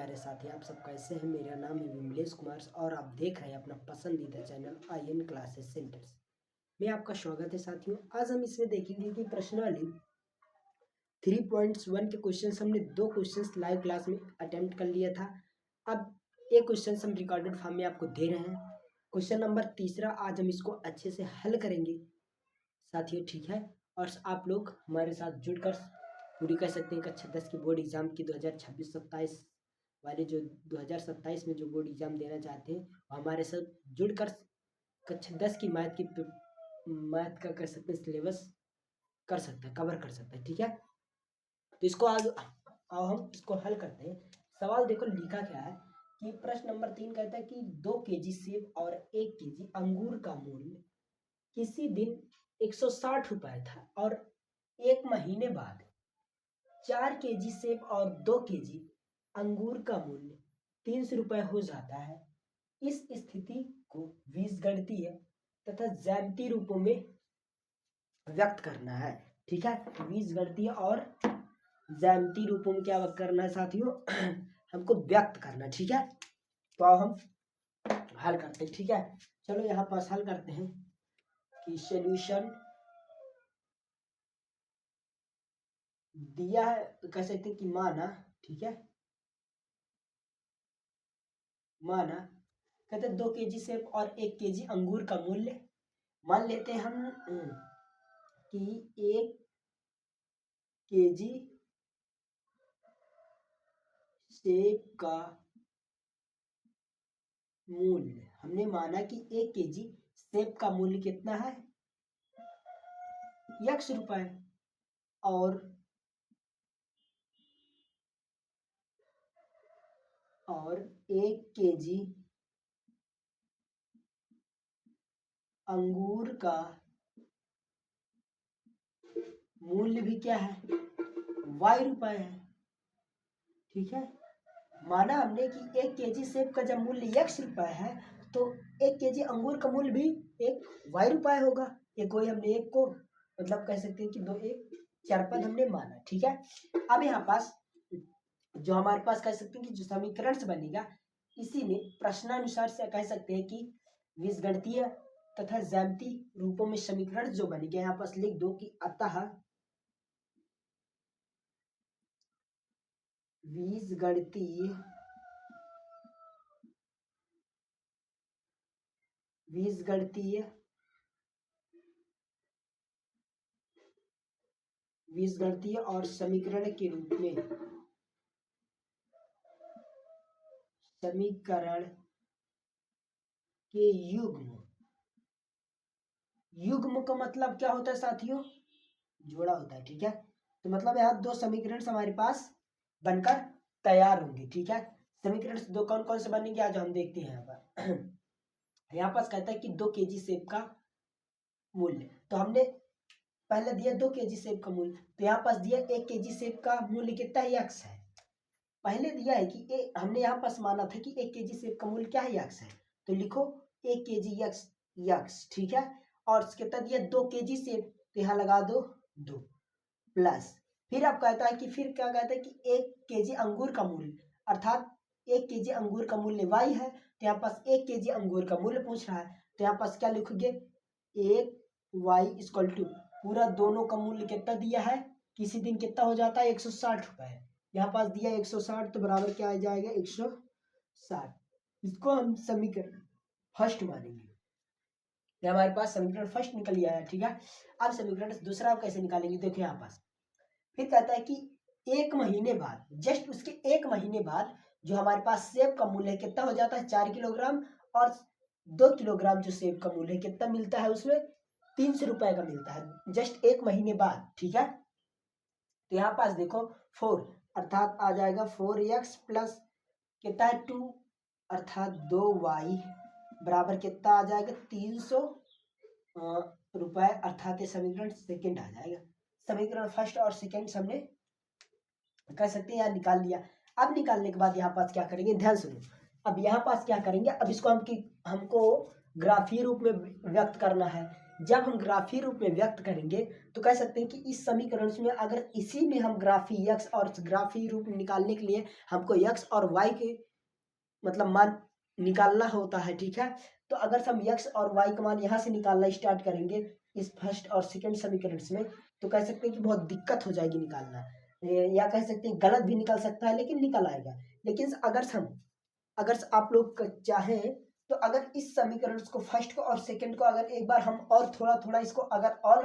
प्यारे साथी, आप सब कैसे हैं। मेरा नाम है विमलेश कुमार और आप देख रहे हैं अपना पसंदीदा चैनल IN क्लासेस सेंटर्स में आपका स्वागत है साथियों। आज हम इसमें देखेंगे कि प्रश्नावली 3.1 के क्वेश्चंस हमने 2 क्वेश्चंस लाइव क्लास में अटेम्प्ट कर लिया था। अब एक क्वेश्चन हम रिकॉर्डेड फॉर्म में आपको दे रहे हैं। क्वेश्चन नंबर 3 आज हम इसको अच्छे से हल करेंगे साथियों, ठीक है। और आप लोग हमारे साथ जुड़कर पूरी कर सकते हैं कक्षा 10 की बोर्ड एग्जाम की 2026-27 वाले जो 2027 में जो बोर्ड एग्जाम देना चाहते हैं हमारे साथ जुड़कर कक्षा 10 की मैथ का कर सकते हैं, सिलेबस कर सकते हैं, कवर कर सकते हैं, ठीक है। तो इसको आज आओ हम इसको हल करते हैं। सवाल देखो लिखा क्या है कि प्रश्न नंबर 3 कहता है कि 2 केजी सेब और 1 केजी अंगूर का मूल्य किसी दिन 160 रुपए था और 1 महीने बाद 4 केजी सेब और 2 केजी अंगूर का मूल्य 300 रुपए हो जाता है। इस स्थिति को बीजगणितीय तथा ज्यामितीय रूपों में व्यक्त करना है, ठीक है। बीजगणितीय और ज्यामितीय रूपों में क्या व्यक्त करना है साथियों हमको व्यक्त करना, ठीक है। तो अब हम हल करते हैं, ठीक है। चलो यहाँ पास हल करते हैं कि सॉल्यूशन दिया है, कह सकते हैं कि माना, ठीक है, माना कहते 2 केजी सेब और 1 केजी अंगूर का मूल्य मान लेते हैं हम कि 1 केजी सेब का मूल्य, हमने माना कि 1 केजी सेब का मूल्य कितना है, x रुपए, और 1 केजी अंगूर का मूल्य भी क्या है, y रुपए है, ठीक है। माना हमने कि 1 केजी सेब का जब मूल्य x रुपए है तो 1 केजी अंगूर का मूल्य भी एक y रुपए होगा। ये कोई हमने एक को मतलब कह सकते हैं कि 2 1 4 पद हमने माना, ठीक है। अब यहाँ पास जो हमारे पास कह सकते हैं कि जो समीकरण से बनेगा इसी में प्रश्नानुसार से कह सकते हैं कि बीजगणितीय तथा ज्यामितीय रूपों में समीकरण जो बनेगा, यहाँ पास लिख दो कि अतः बीजगणितीय और समीकरण के रूप में, समीकरण के युग्म का मतलब क्या होता है साथियों, जोड़ा होता है, ठीक है। तो मतलब यहाँ 2 समीकरण हमारे पास बनकर तैयार होंगे, ठीक है। समीकरण 2 कौन कौन से बनेंगे आज हम देखते हैं। यहाँ पर यहाँ पास कहता है कि 2 केजी सेब का मूल्य, तो हमने पहले दिया 2 केजी सेब का मूल्य, तो यहाँ पास दिया 1 केजी सेब का मूल्य कितना है, x है। पहले दिया है कि हमने यहाँ पास माना था कि 1 केजी सेब का मूल्य क्या है, x है, तो लिखो 1 केजी x, ठीक है। और कितना दिया 2 केजी सेब, तो यहाँ लगा दो 2 प्लस, फिर आप कहता है कि फिर क्या कहता है कि 1 केजी अंगूर का मूल्य, अर्थात 1 केजी अंगूर का मूल्य y है, तो यहाँ पास 1 केजी अंगूर का मूल्य पूछ रहा है, तो यहाँ पास क्या लिखोगे 1 y इक्वल टू पूरा दोनों का मूल्य कितना दिया है, किसी दिन कितना हो जाता है 160 रुपए, यहाँ पास दिया 160, तो बराबर क्या आ जाएगा 160। इसको हम समीकरण फर्स्ट मानेंगे, तो हमारे पास समीकरण फर्स्ट निकल गया है, ठीक है। अब समीकरण दूसरा आप कैसे निकालेंगे, देखो यहाँ पास फिर कहता है कि 1 महीने बाद, जस्ट उसके 1 महीने बाद जो हमारे पास सेब का मूल्य है कितना हो जाता है 4 किलोग्राम, और 2 किलोग्राम जो सेब का मूल्य है कितना मिलता है, उसमें 300 रुपए का मिलता है जस्ट 1 महीने बाद, ठीक है। तो यहाँ पास देखो 4 अर्थात आ जाएगा 4x प्लस कितना है 2 अर्थात 2y बराबर कितना आ जाएगा 300 रुपए, अर्थात ये समीकरण सेकंड आ जाएगा। समीकरण फर्स्ट और सेकंड हमने कह सकते हैं यहाँ निकाल लिया। अब निकालने के बाद यहाँ पास क्या करेंगे, ध्यान सुनो। अब यहाँ पास क्या करेंगे, अब इसको हमको ग्राफीय रूप में व्यक्त करना है। जब हम ग्राफीय रूप में व्यक्त करेंगे तो कह सकते हैं कि इस समीकरण में अगर इसी में हम ग्राफी x और ग्राफीय रूप निकालने के लिए हमको x और y के मतलब मान निकालना होता है, ठीक है। तो अगर हम x और y का मान यहाँ से निकालना स्टार्ट करेंगे इस फर्स्ट और सेकंड समीकरण में, तो कह सकते हैं कि बहुत दिक्कत हो जाएगी निकालना, या कह सकते हैं गलत भी निकल सकता है लेकिन निकल आएगा। लेकिन अगर आप लोग चाहें तो अगर इस समीकरण को फर्स्ट को और सेकंड को अगर एक बार हम और थोड़ा थोड़ा इसको अगर और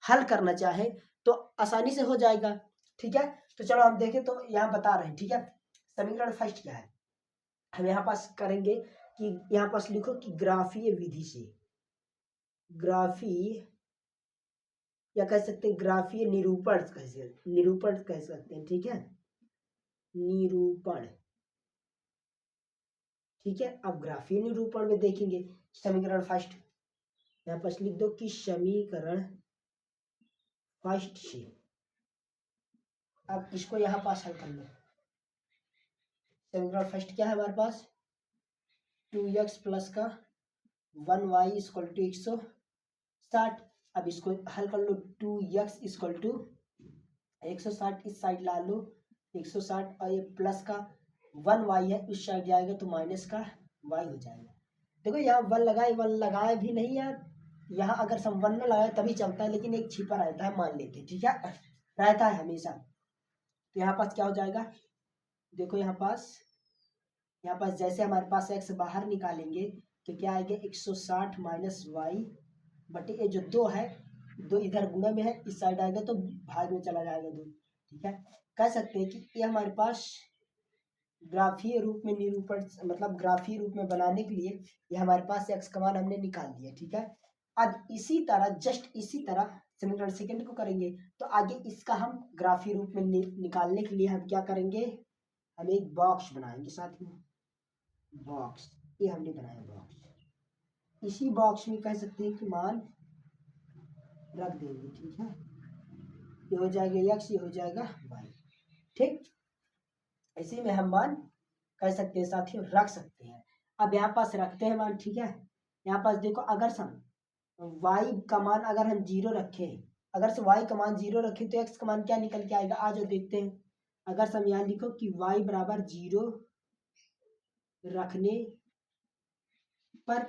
हल करना चाहें तो आसानी से हो जाएगा, ठीक है। तो चलो हम देखें, तो यहाँ बता रहे हैं, ठीक है। समीकरण फर्स्ट क्या है, हम यहाँ पास करेंगे कि यहाँ पास लिखो कि ग्राफीय विधि से, ग्राफीय या कह सकते हैं ग्राफीय निरूपण कह सकते हैं, ठीक है, निरूपण, ठीक है। अब ग्राफीय निरूपण में देखेंगे समीकरण फर्स्ट, यहाँ पर लिख दो कि समीकरण फर्स्ट से, अब इसको यहाँ पास हल कर लो। समीकरण फर्स्ट क्या है हमारे पास, 2x प्लस का 1y इक्वल टू 160। अब इसको हल कर लो, 2x इक्वल टू 160 इस साइड ला लो 160, और ये प्लस का 1y है इस साइड जाएगा तो माइनस का y हो जाएगा। देखो यहाँ वन लगाए भी नहीं यार, यहाँ अगर हम वन में लगाए तभी चलता है, लेकिन एक छिपा रहता है मान लेते, ठीक है, रहता है हमेशा। तो यहाँ पास क्या हो जाएगा, देखो यहाँ पास जैसे हमारे पास x बाहर निकालेंगे तो क्या आएगा 160 माइनस वाई बटे ये जो 2 है, 2 इधर गुणा में है इस साइड आएगा तो भाग में चला जाएगा 2, ठीक है। कह सकते हैं कि ये हमारे पास ग्राफीय रूप में निरूपण मतलब ग्राफीय रूप में बनाने के लिए ये हमारे पास x का मान हमने निकाल दिया, ठीक है। अब इसी तरह जस्ट इसी तरह समीकरण सेकंड को करेंगे, तो आगे इसका हम ग्राफीय रूप में निकालने के लिए हम क्या करेंगे, हम एक बॉक्स बनाएंगे साथ में, बॉक्स ये हमने बनाया बॉक्स, इसी बॉक्स में कह सकते हैं कि मान रख देंगे, ठीक है। ये हो जाएगा x, ये हो जाएगा y, ठीक। इसी में हम मान कह सकते हैं साथियों रख सकते हैं। अब यहाँ पास रखते हैं मान, ठीक है। यहाँ पास देखो अगर हम y का मान अगर हम 0 रखें, अगर से y का मान 0 रखें तो x का मान क्या निकल के आएगा, आज देखते हैं। अगर हम यहाँ लिखो कि y बराबर 0 रखने पर,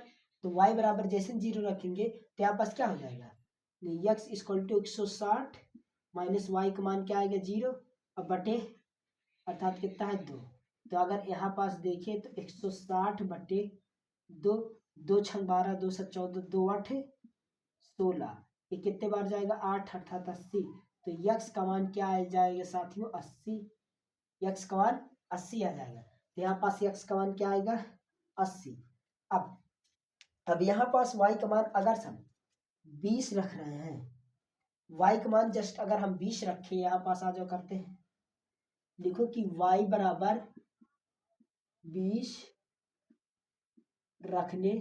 तो y बराबर जैसे 0 रखेंगे तो यहाँ पास क्या हो जाएगा, x equal to 160 minus y का मान क्या आएगा 0, अब बटे अर्थात कितना है 2। तो अगर यहाँ पास देखें तो 160 बटे 2, 2 छंग 12, 2 7 14, 2 8 16, ये कितने बार जाएगा 8 अर्थात 80। तो यक्स का मान क्या आ जाएगा साथियों 80, यक्स का मान 80 आ जाएगा। तो यहाँ पास यक्स का मान क्या आएगा 80। अब यहाँ पास y का मान अगर हम 20 रख रहे हैं, y का मान जस्ट अगर हम 20 रखें, यहाँ पास आ जाओ करते हैं, लिखो कि y बराबर 20 रखने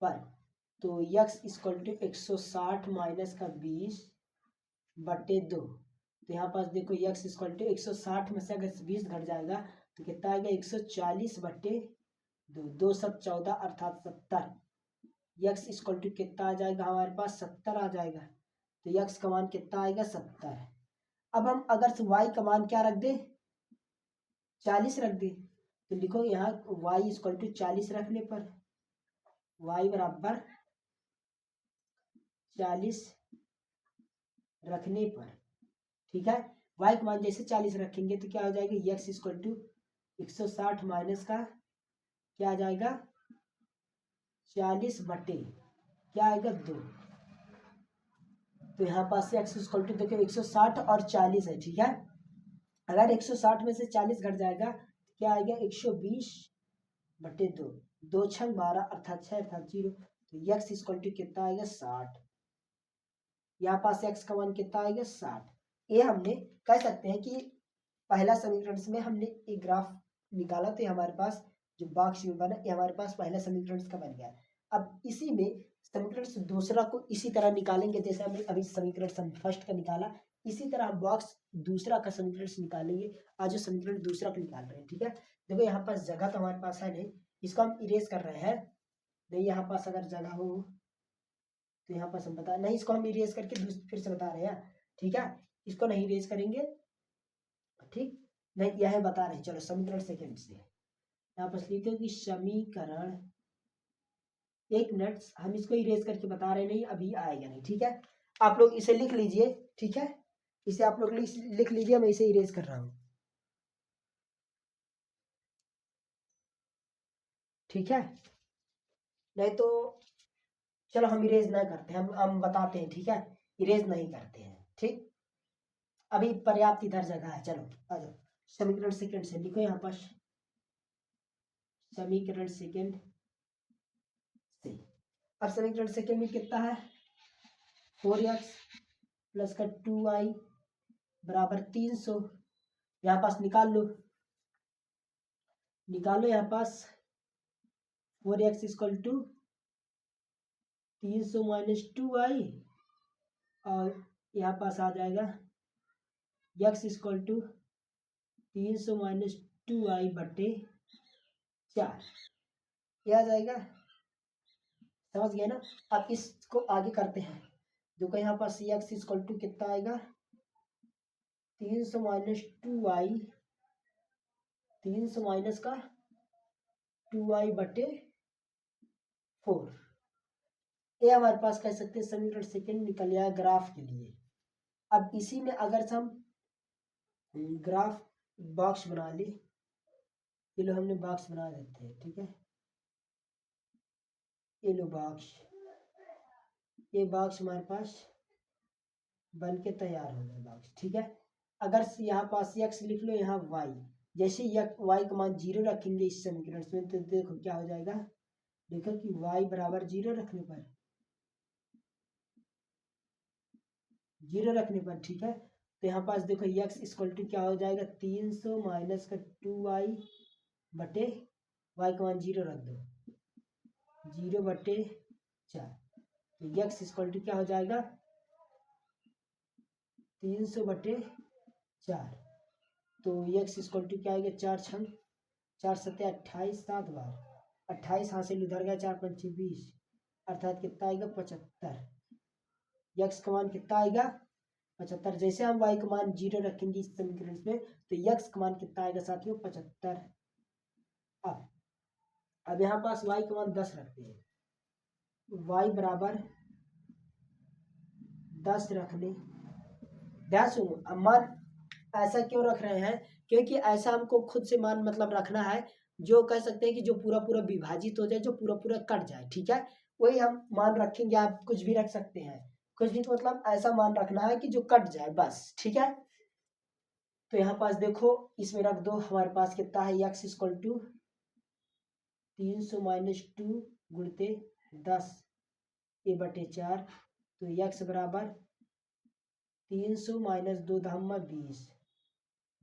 पर, तो x इक्वल टू 160 माइनस का 20 बटे 2। तो यहाँ पास देखो x इक्वल टू 160 में से अगर 20 घट जाएगा तो कितना आएगा 140 बटे 2, 2 7 14 अर्थात 70। x इक्वल टू कितना आ जाएगा हमारे पास 70 आ जाएगा। तो x का मान कितना आएगा 70। अब हम अगर से y का मान क्या रख दे 40 रख दे, तो लिखो यहाँ y इक्वल टू 40 रखने पर, y बराबर 40 रखने पर, ठीक है। y का मान जैसे 40 रखेंगे तो क्या हो जाएगा x इक्वल टू 160 माइनस का क्या आ जाएगा 40 बटे क्या आएगा 2। तो यहाँ पास से x इक्वल टू देखो 160 और 40 है, ठीक है। अगर 160 में से 40 घट जाएगा तो क्या आएगा 120 बटे 2, 2 छंग 12 अर्थात 6 अर्थात 0। तो x इक्वल टू कितना आएगा 60, यहाँ पास x का मान कितना आएगा 60। ये हमने कह सकते हैं कि पहला समीकरण में हमने एक ग्राफ निकाला तो हमारे पास जो बॉक्स में बना ये हमारे पास पहला समीकरण का बन गया। अब इसी में समीकरण से दूसरा को इसी तरह निकालेंगे जैसे हमने अभी समीकरण फर्स्ट का निकाला, इसी तरह हम बॉक्स दूसरा का समीकरण से निकालेंगे। आज जो समीकरण दूसरा का निकाल रहे हैं, ठीक है। देखो यहाँ पास जगह तो हमारे पास है नहीं, इसको हम इरेज कर रहे हैं, नहीं यहाँ पास अगर जगह हो तो यहाँ पास हम बता नहीं, इसको हम इरेज करके फिर से बता रहे हैं, ठीक है, इसको नहीं इरेज करेंगे, ठीक नहीं, यह बता रहे हैं। चलो समीकरण सेकंड से यहाँ पर लिखो कि समीकरण, एक मिनट, हम इसको इरेज करके बता रहे नहीं, अभी आएगा नहीं, ठीक है, आप लोग इसे लिख लीजिए, ठीक है, इसे आप लोग लिख लीजिए, मैं इसे इरेज कर रहा हूँ, ठीक है, नहीं तो चलो हम इरेज ना करते, हम बताते हैं, ठीक है, इरेज नहीं करते हैं, ठीक, अभी पर्याप्त इधर जगह है। चलो आ जाओ, समीकरण सेकंड से लिखो यहाँ पर, समीकरण सेकंड से, अब समीकरण सेकंड में कितना है, 4x प्लस का 2y बराबर 300, यहाँ पास निकालो यहाँ पास 4x equal to 300 minus 2y, और यहाँ पास आ जाएगा x equal to 300 minus 2y बटे 4, ये आ जाएगा, समझ गए ना। अब इसको आगे करते हैं, देखो यहाँ पास x इक्वल टू कितना आएगा, 300 माइनस 2y, 300 माइनस का 2y बटे 4, ये हमारे पास कह सकते हैं समीकरण सेकंड निकल आया ग्राफ के लिए। अब इसी में अगर हम ग्राफ बॉक्स बना ले, ये लो हमने बॉक्स बना देते हैं, ठीक है, ये लो बॉक्स, ये बॉक्स हमारे पास बन के तैयार हो गया बॉक्स, ठीक है। अगर यहाँ पास x लिख लो, यहाँ y, जैसे y का मान 0 रखेंगे इस समीकरण में, तो देखो क्या हो जाएगा, देखो कि y बराबर 0 रखने पर, 0 रखने पर, ठीक है, तो यहाँ पास देखो x इक्वल टू क्या हो जाएगा, 300 माइनस का 2y बटे y का मान 0 रख दो, 0 बटे 4, तो x इक्वल टू क्या हो जाएगा, 300 बटे 4, तो x इक्वल टू क्या आएगा, 4 सत्ते 28, 7 बार 28 हासिल उधर गया, 4 पंचे 20, अर्थात कितना आएगा 75, x का मान कितना आएगा 75, जैसे हम y का मान 0 रखेंगे इस समीकरण में, तो x का मान कितना आएगा साथियों 75। अब यहाँ पास y का मान 10 रखते हैं, y बराबर 10 रखने, ध्यान सुनो, अब मान ऐसा क्यों रख रहे हैं, क्योंकि ऐसा हमको खुद से मान मतलब रखना है, जो कह सकते हैं कि जो पूरा पूरा विभाजित हो जाए, जो पूरा पूरा कट जाए, ठीक है, वही हम मान रखेंगे। आप कुछ भी रख सकते हैं, कुछ भी, तो मतलब ऐसा मान रखना है कि जो कट जाए बस, ठीक है। तो यहाँ पास देखो, इसमें रख दो, हमारे पास कितना है, x इक्वल टू 300 माइनस 2 गुणते 10 ए बटे 4, तो x बराबर 300 माइनस 2 धामा 20,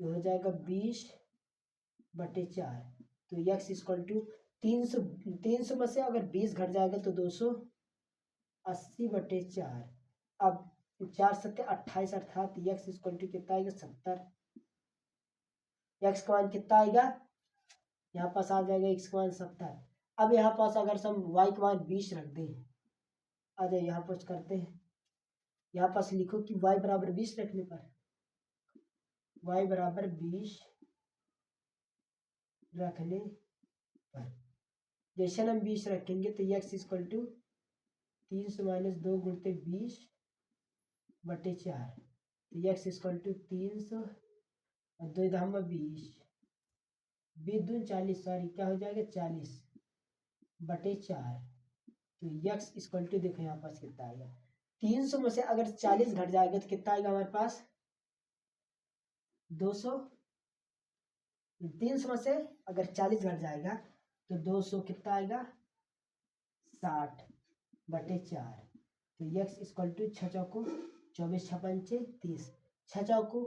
ये हो जाएगा 20 बटे 4, तो x इक्वल टू 300 में से अगर 20 घट जाएगा तो 280 बटे 4, अब 4 सत्ते 28, अर्थात x इक्वल टू कितना आएगा 70, x का मान कितना आएगा, यहाँ पास आ जाएगा x का मान 70। अब यहाँ पास अगर हम y का मान 20 रख दें, आ जाए यहाँ पास करते हैं, यहाँ पास लिखो कि y बराबर 20 रखने पर, y बराबर 20 रखने पर, जैसे हम 20 रखेंगे तो x इक्वल टू 300 माइनस 2 गुणते 20 बटे 4, तो x इक्वल टू 300 और 2 धामा 20, 20 दून 40, सॉरी क्या हो जाएगा 40 बटे 4, तो x इक्वल टू देखो यहाँ पास कितना आएगा, 300 में से अगर 40 घट जाएगा तो कितना आएगा हमारे पास 200, 300 में से अगर 40 घट जाएगा तो 200 कितना आएगा 60 बटे 4, तो x इक्वल टू 6 चौको 24, 6 पंचे 30, 6 चौको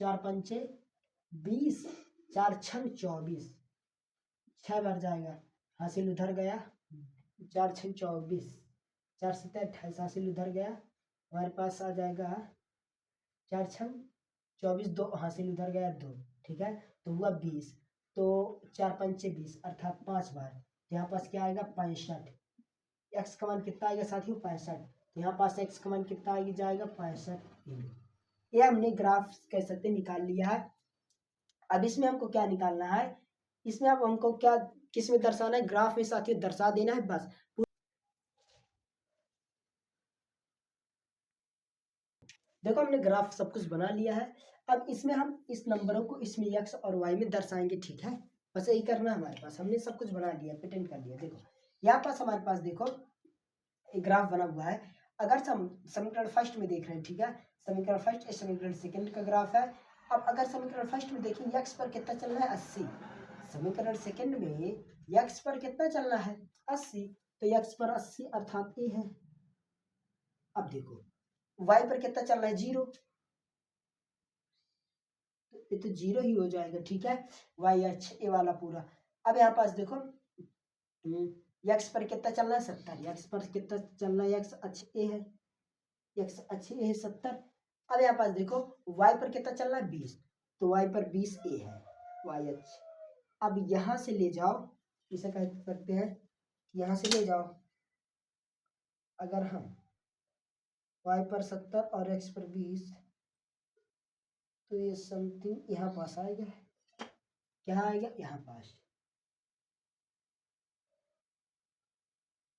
4 पंचे 20, 4 छंग 24, 6 भर जाएगा, हासिल उधर गया, 4 छंग 24, 4 सत्ते 28, हासिल उधर गया, हमारे पास आ जाएगा 4 छंग 24, 2 हासिल उधर गया 2, ठीक है, तो हुआ 20, तो 4 पंचे 20, अर्थात 5 बार, यहाँ पास क्या आएगा 65, एक्स का मान कितना आएगा साथियों 65। तो यहाँ पास एक्स का मान कितना आगे जाएगा 65। ये हमने ग्राफ कह सकते निकाल लिया है। अब इसमें हमको क्या निकालना है, इसमें अब हमको क्या किस में दर्शाना है, ग्राफ में साथियों दर्शा देना है बस। देखो हमने ग्राफ सब कुछ बना लिया है। अब इसमें हम इस नंबरों को इसमें एक्स और वाई में दर्शाएंगे, ठीक है। बस यही करना है हमारे पास, हमने सब कुछ बना लिया, पेटेंट कर लिया। देखो यहाँ पास हमारे पास देखो एक ग्राफ बना हुआ है। अगर समीकरण फर्स्ट में देख रहे हैं, ठीक है, समीकरण फर्स्ट समीकरण सेकंड का ग्राफ है। अब अगर समीकरण फर्स्ट में देखें एक्स पर कितना चल रहा है 80, समीकरण सेकंड में एक्स पर कितना चल रहा है 80, तो एक्स पर 80 अर्थात ए है। अब देखो वाई पर कितना चल रहा है 0, ये तो 0 ही हो जाएगा, ठीक है, वाई एच ए वाला पूरा। अब यहाँ पास देखो एक्स पर कितना चल रहा है 70, एक्स पर कितना चल रहा है एक्स अच्छे ए है, एक्स अच्छे ए है 70। अब यहाँ पास देखो वाई पर कितना चल रहा है 20, तो वाई पर 20 ए है, वाई एच। अब यहाँ से ले जाओ, इसे कह सकते हैं यहाँ से ले जाओ, अगर हम वाई पर 70 और एक्स पर 20, तो ये समथिंग यहाँ पास आएगा, क्या आएगा यहाँ पास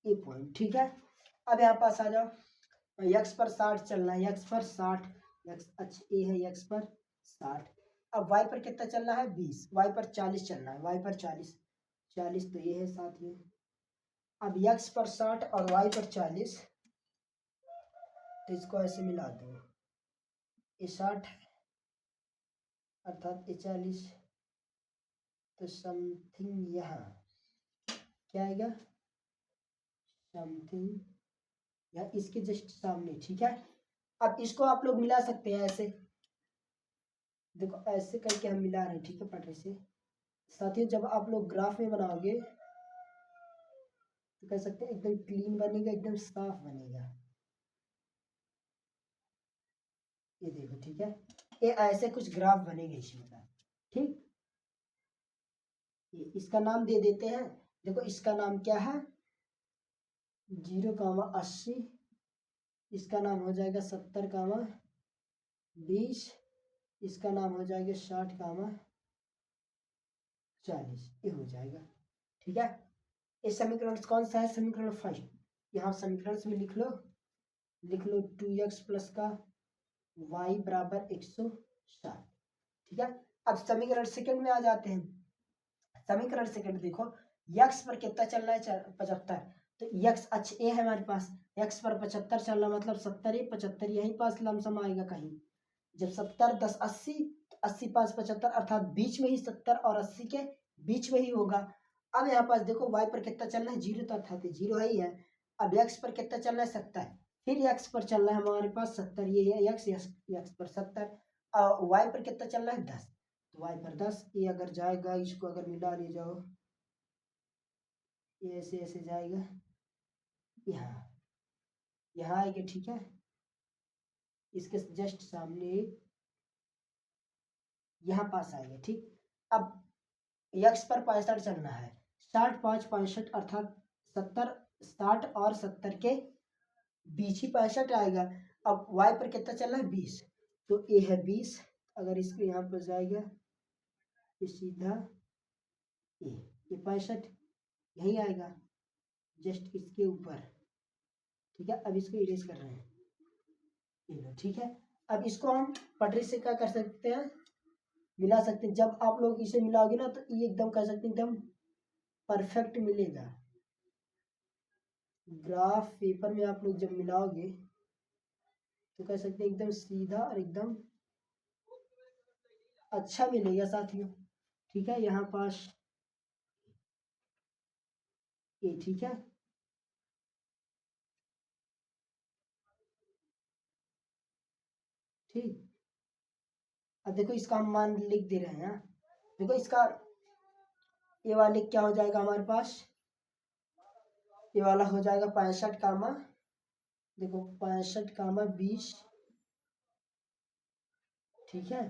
ये पॉइंट, ठीक है। अब यहाँ पास आ जाओ, एक्स पर 60 चलना है, एक्स पर 60, एक्स अच्छा ए है, एक्स पर 60। अब वाई पर कितना चलना है 20, वाई पर 40 चलना है, वाई पर 40, 40 तो ये है साथियों। अब एक्स पर 60 और वाई पर 40, तो इसको ऐसे मिला दो, ये 60 अर्थात ये 40, तो समथिंग यहाँ क्या आएगा, समथिंग या इसके जस्ट सामने, ठीक है। अब इसको आप लोग मिला सकते हैं ऐसे, देखो ऐसे करके हम मिला रहे हैं, ठीक है, पटरी से। साथियों जब आप लोग ग्राफ में बनाओगे तो कह सकते हैं एकदम क्लीन बनेगा, एकदम साफ बनेगा, ये देखो, ठीक है, ये ऐसे कुछ ग्राफ बनेगा इसमें का, ठीक। ये इसका नाम दे देते हैं, देखो इसका नाम क्या है 0,80, इसका नाम हो जाएगा 70,20, इसका नाम हो जाएगा 60,40, ये हो जाएगा, ठीक है। ये समीकरण कौन सा है, समीकरण फर्स्ट, यहाँ समीकरण में लिख लो 2x प्लस का y बराबर 160, ठीक है। अब समीकरण सेकंड में आ जाते हैं। समीकरण सेकंड देखो x पर कितना चल रहा है 75, तो x अक्ष ए है हमारे पास, x पर 75 चल रहा मतलब 70 75 यहीं पास लमसम आएगा कहीं। जब 70 10 80, 80 5 75 अर्थात बीच में ही 70 और 80 के बीच में ही होगा। अब यहाँ पास देखो y पर कितना चल रहा है 0, तो अर्थात 0 है ही है। अब x पर कितना चल रहा है 70, फिर x पर चल रहा है हमारे पास 70, ये है x पर 70, और y पर कितना चल रहा है 10, तो y पर 10, ये अगर जाएगा इसको अगर मिला ले जाओ, ये ऐसे ऐसे जाएगा यहाँ यहाँ आएगा, ठीक है। इसके जस्ट सामने यहाँ पास आएगा, ठीक। अब x पर 65 चलना है, 60 5 65 अर्थात 70, 60 और 70 के बीच ही 65 आएगा। अब y पर कितना चल रहा है 20, तो a है 20, अगर इसके यहाँ पर जाएगा ये सीधा a, ये 65 यही आएगा जस्ट इसके ऊपर, ठीक है। अब इसको इरेज कर रहे हैं, ये लो, ठीक है। अब इसको हम पटरी से क्या कर सकते हैं, मिला सकते हैं। जब आप लोग इसे मिलाओगे ना तो ये एकदम कह सकते हैं एकदम परफेक्ट मिलेगा। ग्राफ पेपर में आप लोग जब मिलाओगे तो कह सकते हैं एकदम सीधा और एकदम अच्छा मिलेगा साथियों, ठीक है। यहाँ पास ये, ठीक है, ठीक। अब देखो इसका हम मान लिख दे रहे हैं, देखो इसका ये वाले क्या हो जाएगा हमारे पास, ये वाला हो जाएगा 65 कामा, देखो 65 कामा 20, ठीक है,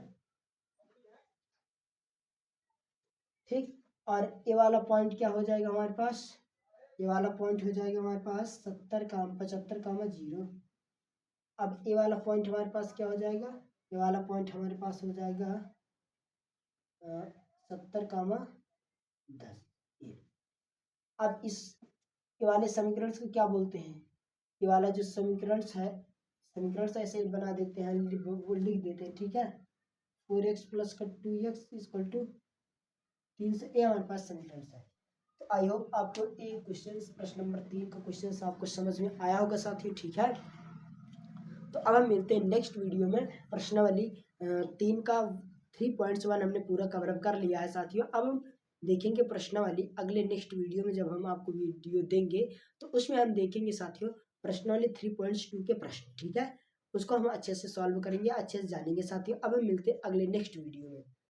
ठीक। और ये वाला पॉइंट क्या हो जाएगा हमारे पास ये वाला पॉइंट हो जाएगा हमारे पास 75, अब ये वाला पॉइंट हमारे पास क्या हो जाएगा, ये वाला पॉइंट हमारे पास हो जाएगा 70, 10। ये अब इस ये वाले समीकरण को क्या बोलते हैं, ये वाला जो समीकरण है, समीकरण ऐसे बना देते हैं, वो लिख देते हैं, ठीक है। 4x प्लस का 2x इक्वल टू 3 से ये हमारे पास समीकरण है। तो आई होप आपको ये क्वेश्चन, प्रश्न नंबर 3 का क्वेश्चन आपको समझ में आया होगा साथियों, ठीक है। तो अब हम मिलते हैं नेक्स्ट वीडियो में। प्रश्नावली 3 का 3.1 हमने पूरा कवरअप कर लिया है साथियों। अब हम देखेंगे प्रश्नावली अगले नेक्स्ट वीडियो में, जब हम आपको वीडियो देंगे तो उसमें हम देखेंगे साथियों प्रश्नावली 3.2 के प्रश्न, ठीक है। उसको हम अच्छे से सॉल्व करेंगे, अच्छे से जानेंगे साथियों। अब हम मिलते हैं अगले नेक्स्ट वीडियो में।